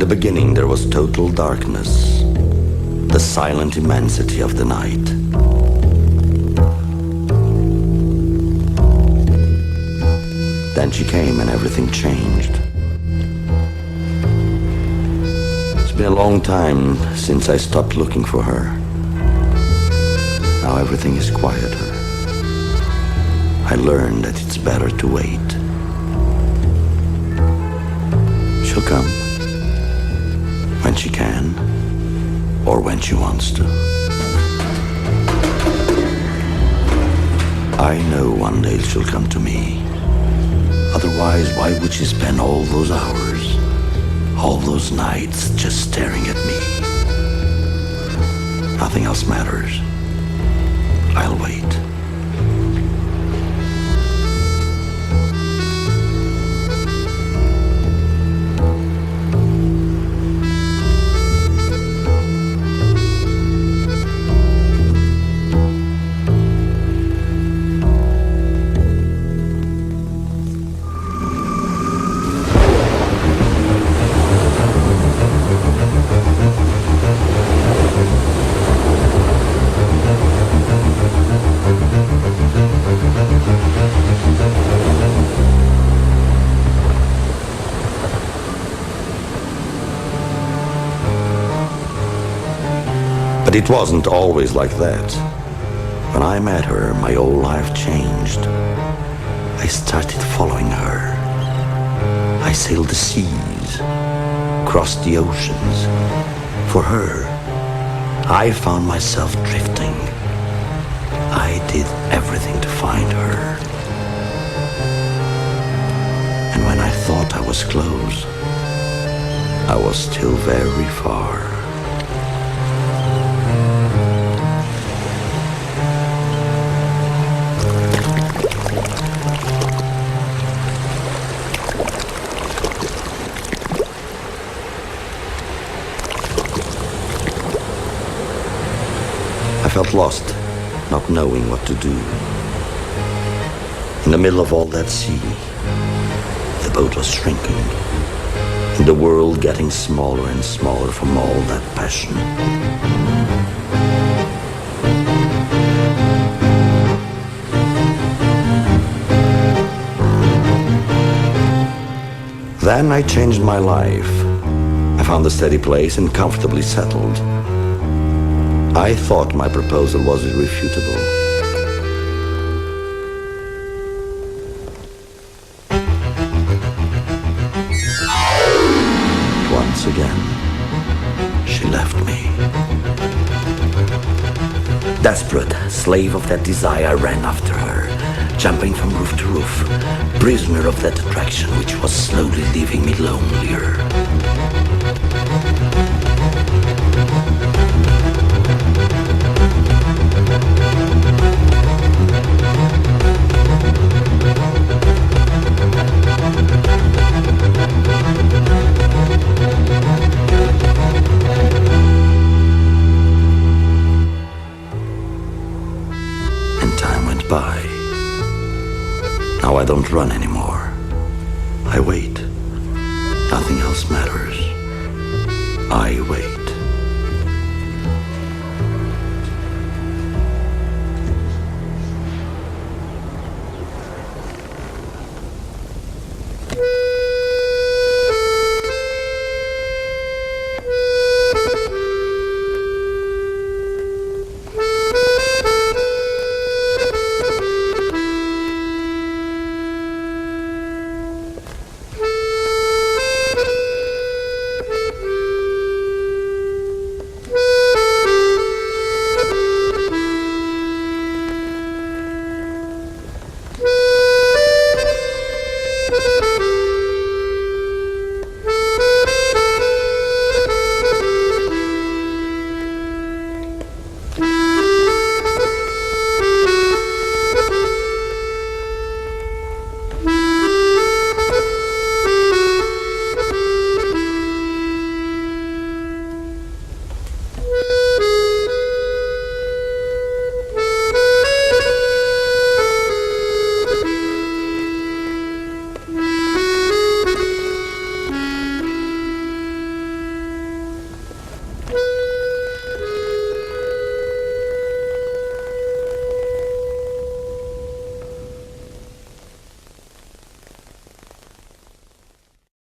beginning there was total darkness, the silent immensity of the night. Then she came and everything changed. It's been a long time since I stopped looking for her. Now everything is quieter. I learned that it's better to wait. She'll come when she can or when she wants to. I know one day she'll come to me. Otherwise, why would she spend all those hours, all those nights just staring at me? Nothing else matters. I'll wait. But it wasn't always like that. When I met her, my whole life changed. I started following her. I sailed the seas, crossed the oceans. For her, I found myself drifting. I did everything to find her. And when I thought I was close, I was still very far. I felt lost, not knowing what to do. In the middle of all that sea, the boat was shrinking, and the world getting smaller and smaller from all that passion. Then I changed my life. I found a steady place and comfortably settled. I thought my proposal was irrefutable. Once again, she left me. Desperate, slave of that desire, I ran after her, jumping from roof to roof, prisoner of that attraction which was slowly leaving me lonelier. By. Now I don't run anymore. I wait. Nothing else matters. I wait.